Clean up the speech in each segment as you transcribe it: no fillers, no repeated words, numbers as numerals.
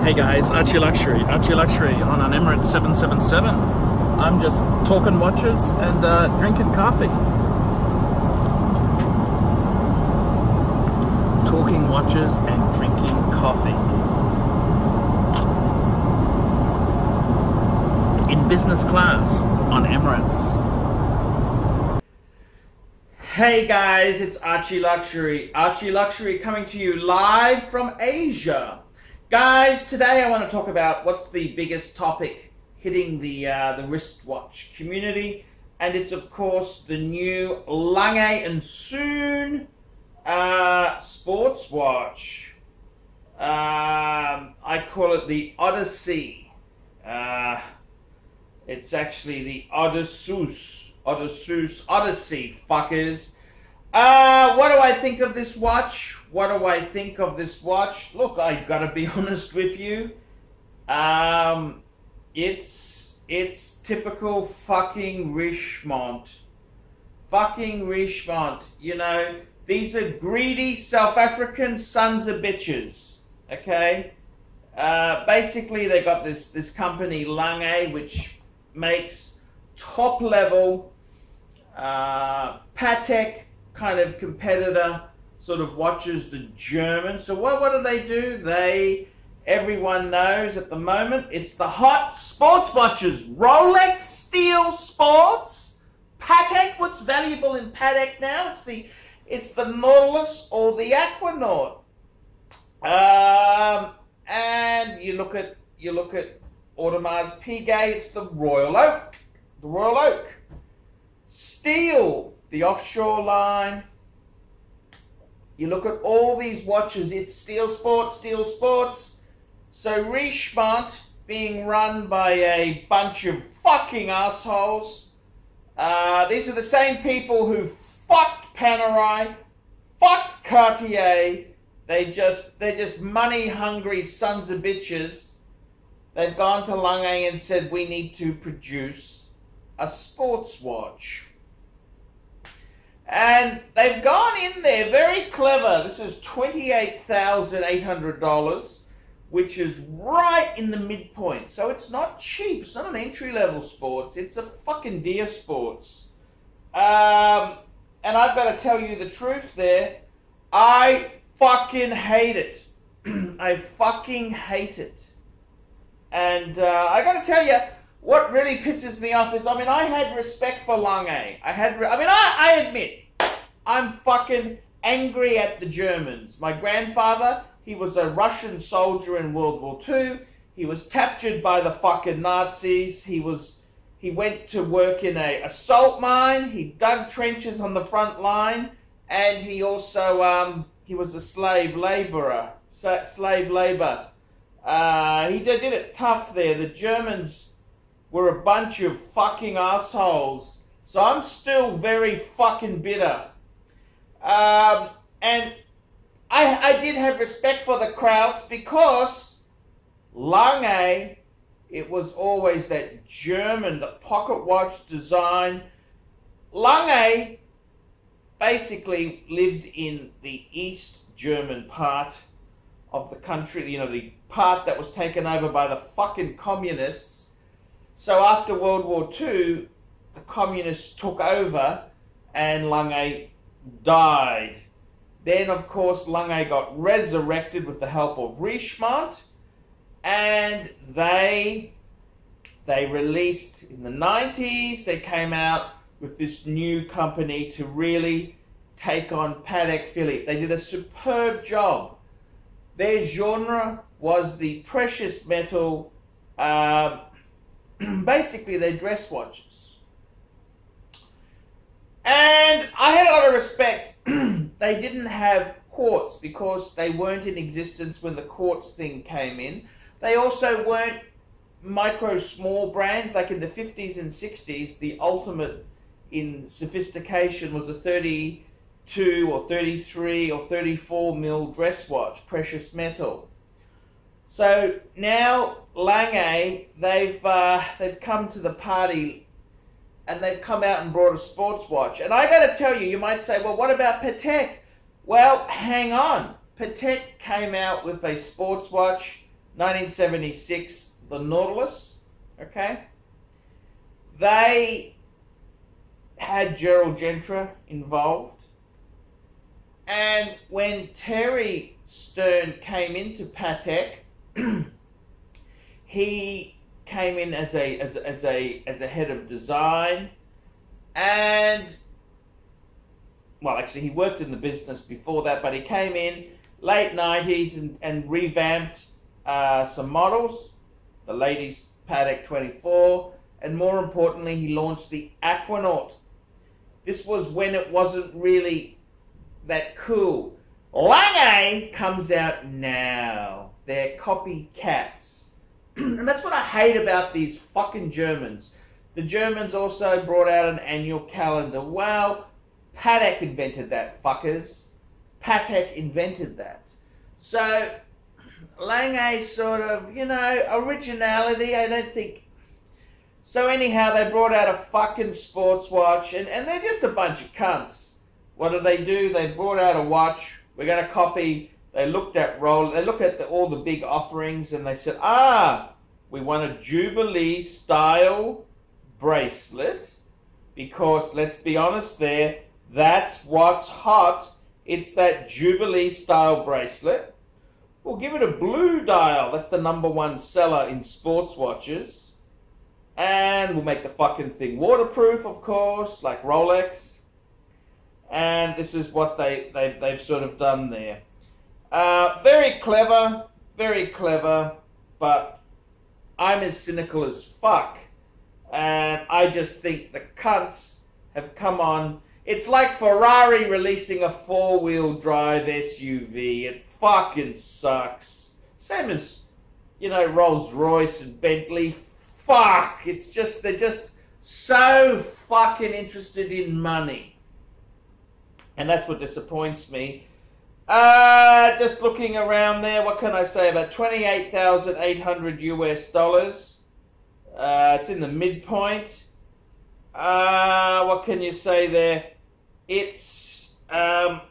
Hey guys, ArchieLuxury on an Emirates 777. I'm just talking watches and drinking coffee. Talking watches and drinking coffee. In business class on Emirates. Hey guys, it's ArchieLuxury coming to you live from Asia. Guys, today I want to talk about what's the biggest topic hitting the wristwatch community, and it's of course the new Lange and Söhne sports watch. I call it the Odyssey. It's actually the Odyssey, fuckers. What do I think of this watch? Look, I gotta be honest with you. It's typical fucking Richmond. You know, these are greedy South African sons of bitches. Okay? Basically, they got this company Lange, which makes top level Patek kind of competitor sort of watches, the Germans. So what do? Everyone knows at the moment, it's the hot sports watches. Rolex Steel Sports, Patek. What's valuable in Patek now? It's the Nautilus or the Aquanaut. And you look at Audemars Piguet, it's the Royal Oak. Steel, the offshore line. You look at all these watches, it's Steel Sports. So Richemont being run by a bunch of fucking assholes. These are the same people who fucked Panerai, fucked Cartier. They're just money hungry sons of bitches. They've gone to Lange and said, we need to produce a sports watch. And they've gone in there, very clever. This is $28,800, which is right in the midpoint. So it's not cheap. It's not an entry-level sports. It's a fucking deer sports. And I've got to tell you the truth there. I fucking hate it. I fucking hate it. And I got to tell you, what really pisses me off is, I had respect for Lange. I admit, I'm fucking angry at the Germans. My grandfather, he was a Russian soldier in World War II. He was captured by the fucking Nazis. He went to work in a salt mine. He dug trenches on the front line. And he also, he was a slave labor. He did it tough there. The Germans were a bunch of fucking assholes. So I'm still very fucking bitter. And I did have respect for the crowds because Lange, it was always that German, the pocket watch design. Lange basically lived in the East German part of the country, you know, the part that was taken over by the fucking communists. So after World War II, the communists took over and Lange died. Then, of course, Lange got resurrected with the help of Richemont, and they released in the 90s, they came out with this new company to really take on Patek Philippe. They did a superb job. Their genre was the precious metal, basically they're dress watches. And I had a lot of respect. They didn't have quartz because they weren't in existence when the quartz thing came in. They also weren't micro small brands. Like in the 50s and 60s, the ultimate in sophistication was a 32 or 33 or 34 mil dress watch, precious metal. So now Lange, they've come to the party and they've come out and brought a sports watch. And I got to tell you, you might say, well, what about Patek? Well, hang on. Patek came out with a sports watch 1976, the Nautilus, okay? They had Gerald Gentry involved. And when Terry Stern came into Patek, he came in as a head of design, and well, actually he worked in the business before that, but he came in late 90s and revamped some models, the ladies Patek 24, and more importantly he launched the Aquanaut. This was when it wasn't really that cool. Lange comes out now. They're copycats. And that's what I hate about these fucking Germans. The Germans also brought out an annual calendar. Well, Patek invented that, fuckers. Patek invented that. So, Lange sort of, you know, originality, I don't think. So anyhow, they brought out a fucking sports watch, and they're just a bunch of cunts. What do? They brought out a watch. We're going to copy. They looked at all the big offerings, and they said, we want a Jubilee style bracelet, because let's be honest there, that's what's hot. It's that Jubilee style bracelet. We'll give it a blue dial. That's the #1 seller in sports watches. And we'll make the fucking thing waterproof, of course, like Rolex. And this is what they've sort of done there. Very clever, but I'm as cynical as fuck. And I just think the cunts have come on. It's like Ferrari releasing a 4-wheel drive SUV. It fucking sucks. Same as, you know, Rolls Royce and Bentley. Fuck. It's just, they're just so fucking interested in money. And that's what disappoints me. Just looking around there, what can I say? About $28,800 US. It's in the midpoint. What can you say there? It's, well,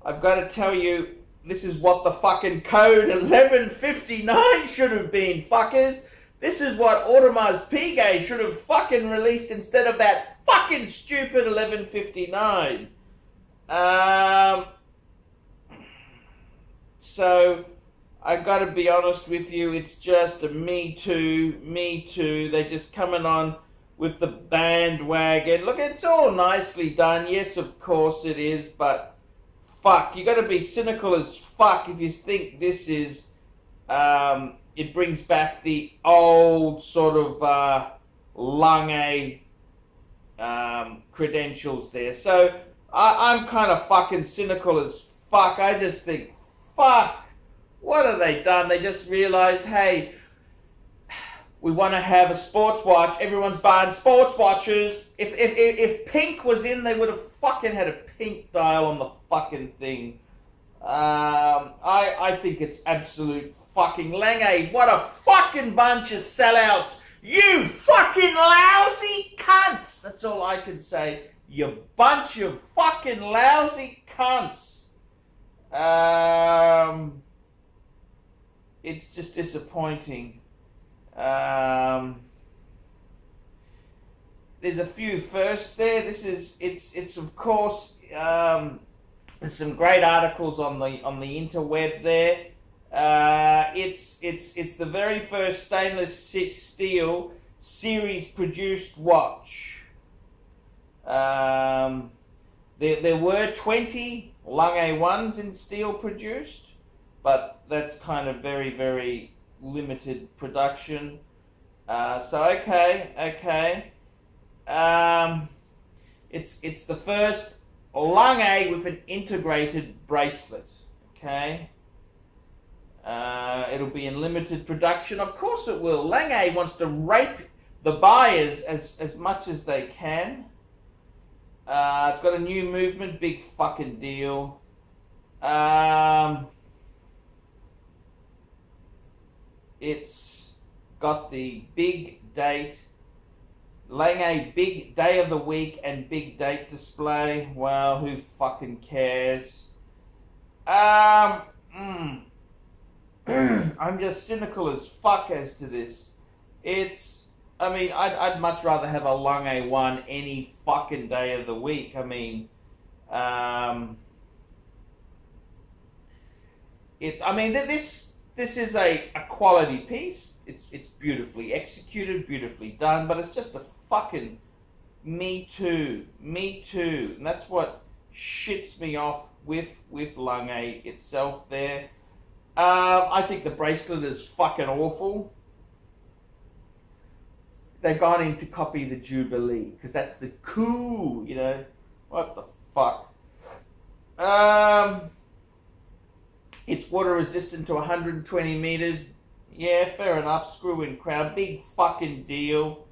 I've got to tell you, this is what the fucking code 1159 should have been, fuckers. This is what Audemars Piguet should have fucking released instead of that fucking stupid 1159. So, I've got to be honest with you, it's just a me too. They're just coming on with the bandwagon. Look, it's all nicely done. Yes, of course it is, but fuck, you got to be cynical as fuck if you think this is, it brings back the old sort of Lange credentials there. So I'm kind of fucking cynical as fuck. I just think, fuck, what have they done? They just realized, hey, we want to have a sports watch. Everyone's buying sports watches. If pink was in, they would have fucking had a pink dial on the fucking thing. I think it's absolute fucking Lange. What a fucking bunch of sellouts. You fucking lousy cunts. That's all I can say. You bunch of fucking lousy cunts. It's just disappointing. There's a few firsts there. It's of course, there's some great articles on the interweb there. It's the very first stainless steel series produced watch. There were 20 Lange ones in steel produced, but that's kind of very, very limited production. So okay. It's the first Lange with an integrated bracelet. Okay. It'll be in limited production. Of course it will. Lange wants to rape the buyers as much as they can. It's got a new movement, big fucking deal. It's got the big date, Lange big day of the week and big date display. Well, who fucking cares? I'm just cynical as fuck as to this. I mean, I'd much rather have a Lange one any fucking day of the week. I mean, this is a quality piece. It's beautifully executed, beautifully done, but it's just a fucking me too, and that's what shits me off with Lange itself. There, I think the bracelet is fucking awful. They've gone in to copy the Jubilee because that's the cool, you know. What the fuck? It's water resistant to 120 meters. Yeah, fair enough. Screw in crown. Big fucking deal.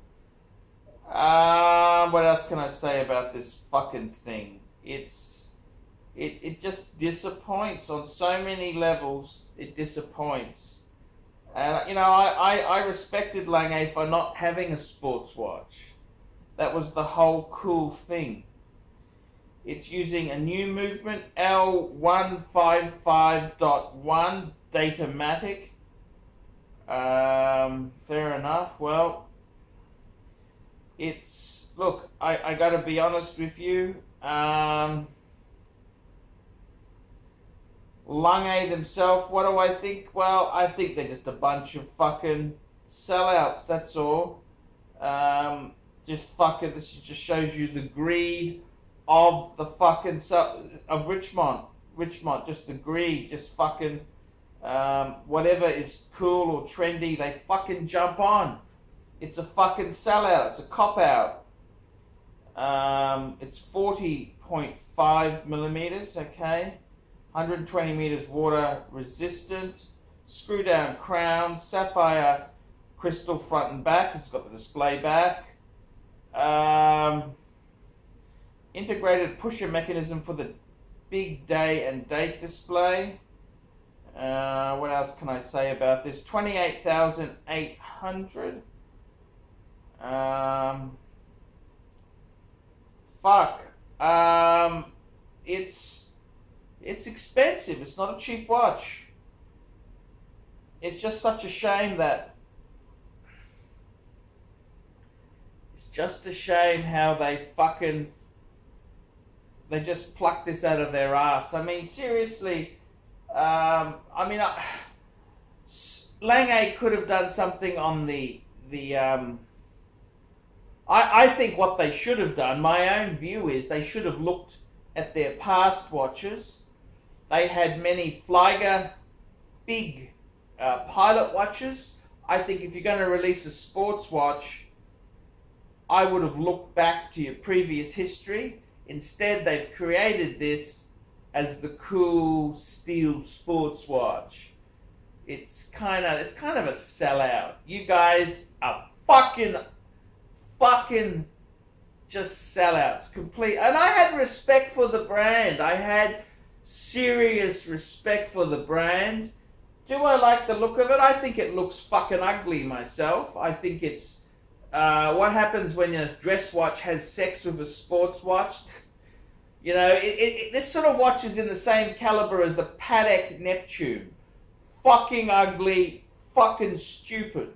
What else can I say about this fucking thing? It just disappoints on so many levels. It disappoints. And, you know, I respected Lange for not having a sports watch. That was the whole cool thing. It's using a new movement, L155.1 Datamatic. Fair enough. Well, look, I gotta be honest with you. Lange themselves, what do I think? Well, I think they're just a bunch of fucking sellouts, that's all. This just shows you the greed of the fucking, of Richmond, just the greed, just fucking, whatever is cool or trendy, they fucking jump on. It's a fucking sellout, it's a cop-out. It's 40.5 millimeters, okay? 120 meters water resistant, screw down crown, sapphire crystal front and back. It's got the display back. Integrated pusher mechanism for the big day and date display. What else can I say about this? 28,800. Fuck. It's expensive. It's not a cheap watch. It's just such a shame that... It's just a shame how they just plucked this out of their ass. I mean, seriously, Lange could have done something on I think what they should have done, my own view is, they should have looked at their past watches. They had many Flieger, big pilot watches. I think if you're going to release a sports watch, I would have looked back to your previous history. Instead, they've created this as the cool steel sports watch. It's kind of a sellout. You guys are fucking just sellouts, complete. And I had respect for the brand. I had serious respect for the brand. Do I like the look of it? I think it looks fucking ugly myself. I think it's what happens when a dress watch has sex with a sports watch. You know, this sort of watch is in the same caliber as the Patek Neptune. Fucking ugly, fucking stupid.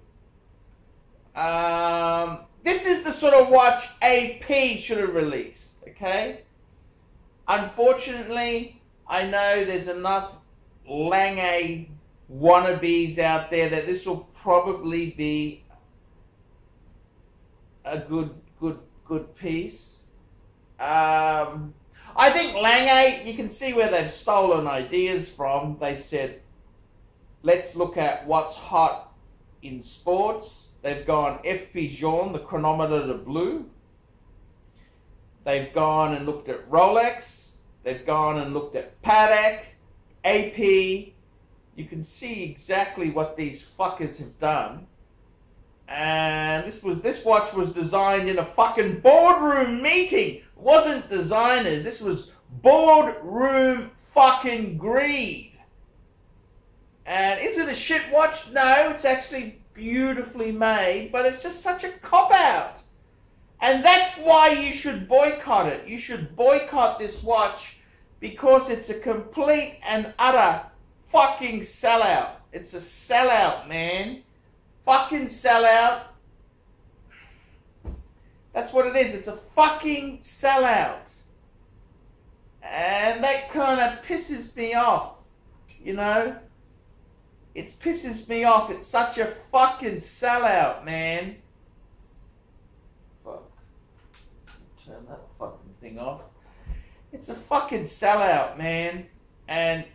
This is the sort of watch AP should have released, okay? Unfortunately, I know there's enough Lange wannabes out there that this will probably be a good piece. I think Lange, you can see where they've stolen ideas from. They said, let's look at what's hot in sports. They've gone FP Jaune, the chronometer to blue. They've gone and looked at Rolex. They've gone and looked at Patek, AP. You can see exactly what these fuckers have done. And this watch was designed in a fucking boardroom meeting. It wasn't designers. This was boardroom fucking greed. And is it a shit watch? No, it's actually beautifully made, but it's just such a cop-out. And that's why you should boycott it. You should boycott this watch because it's a complete and utter fucking sellout. It's a sellout, man. Fucking sellout. That's what it is. It's a fucking sellout. And that kind of pisses me off. You know? It pisses me off. It's such a fucking sellout, man. Fuck. Turn that fucking thing off. It's a fucking sellout, man. And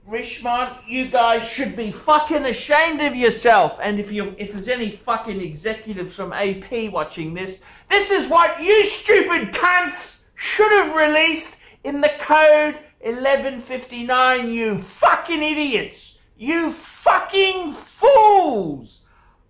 Richmond, you guys should be fucking ashamed of yourself. And if there's any fucking executives from AP watching this, this is what you stupid cunts should have released in the code 1159, you fucking idiots. You fucking fools.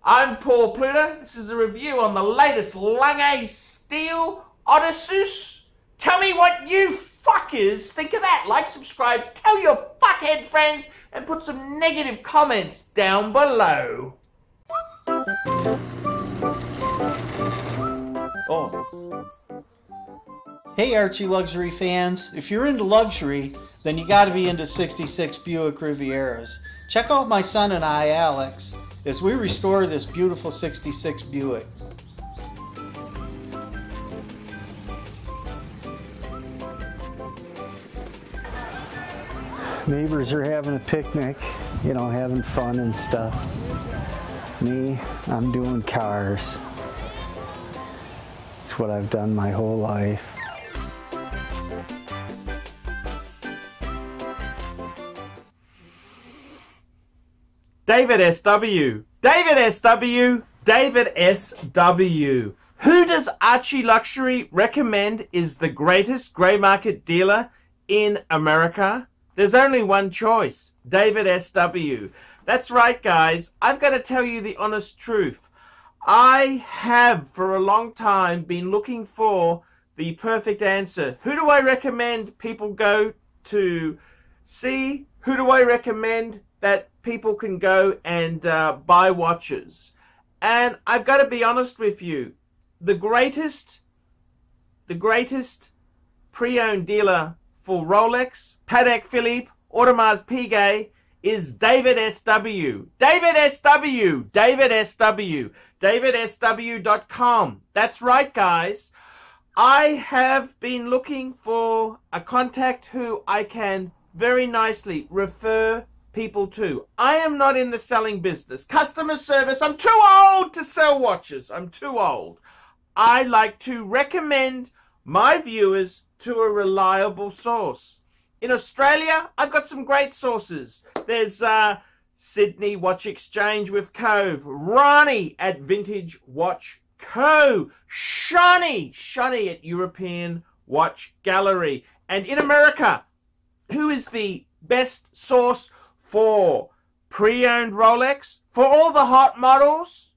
I'm Paul Pluta. This is a review on the latest Lange steel Odysseus. Tell me what you fuckers think of that. Like, subscribe, tell your fuckhead friends, and put some negative comments down below. Oh. Hey Archie Luxury fans, if you're into luxury, then you gotta be into 66 Buick Rivieras. Check out my son and I, Alex, as we restore this beautiful 66 Buick. Neighbors are having a picnic, you know, having fun and stuff. Me, I'm doing cars. It's what I've done my whole life. David SW. David SW. David SW. Who does ArchieLuxury recommend is the greatest grey market dealer in America? There's only one choice. David SW. That's right, guys. I've got to tell you the honest truth. I have for a long time been looking for the perfect answer. Who do I recommend people go to see? Who do I recommend that people can go and buy watches? And I've got to be honest with you. The greatest pre-owned dealer for Rolex, Patek Philippe, Audemars Piguet is David SW. David SW. David SW. DavidSW.com. That's right, guys. I have been looking for a contact who I can very nicely refer people to. I am not in the selling business. Customer service, I'm too old to sell watches. I'm too old. I like to recommend my viewers to a reliable source. In Australia, I've got some great sources. There's Sydney Watch Exchange with Cove, Ronnie at Vintage Watch Co, Shani at European Watch Gallery. And in America, who is the best source for pre-owned Rolex, for all the hot models?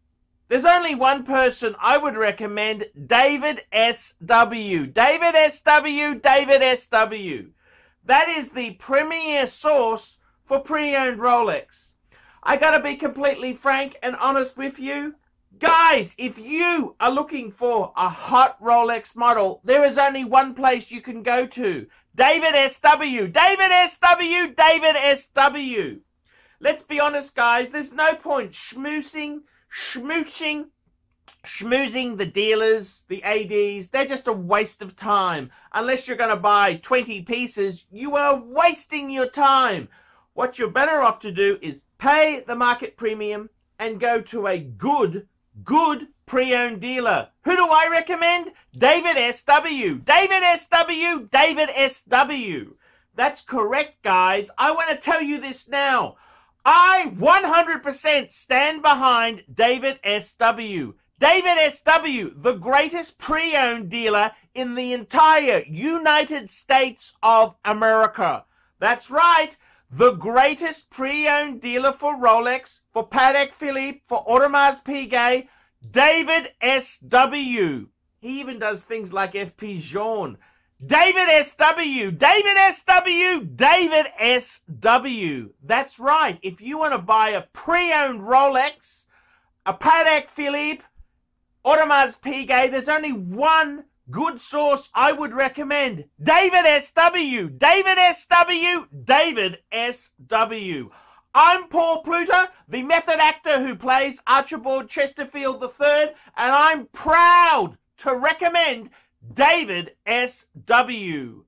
There's only one person I would recommend, David SW. David SW, David SW. That is the premier source for pre-owned Rolex. I gotta be completely frank and honest with you. Guys, if you are looking for a hot Rolex model, there is only one place you can go to. David SW. David SW. David SW. Let's be honest, guys. There's no point schmoozing the dealers, the ADs. They're just a waste of time. Unless you're going to buy 20 pieces, you are wasting your time. What you're better off to do is pay the market premium and go to a good pre-owned dealer. Who do I recommend? David SW. David SW. David SW. That's correct, guys. I want to tell you this now. I 100% stand behind David SW. David SW, the greatest pre-owned dealer in the entire United States of America. That's right, the greatest pre-owned dealer for Rolex, for Patek Philippe, for Audemars Piguet, David SW. He even does things like FP Journe. David SW, David SW, David SW. That's right. If you want to buy a pre-owned Rolex, a Patek Philippe, Audemars Piguet, there's only one good source I would recommend. David SW, David SW, David SW. I'm Paul Pluta, the method actor who plays Archibald Chesterfield III, and I'm proud to recommend David S.W.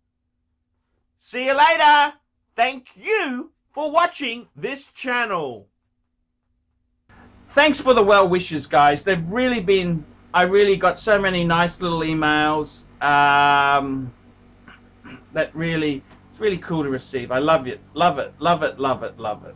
See you later. Thank you for watching this channel. Thanks for the well wishes, guys. They've really been, I really got so many nice little emails. That really, it's really cool to receive. I love it, love it, love it, love it, love it.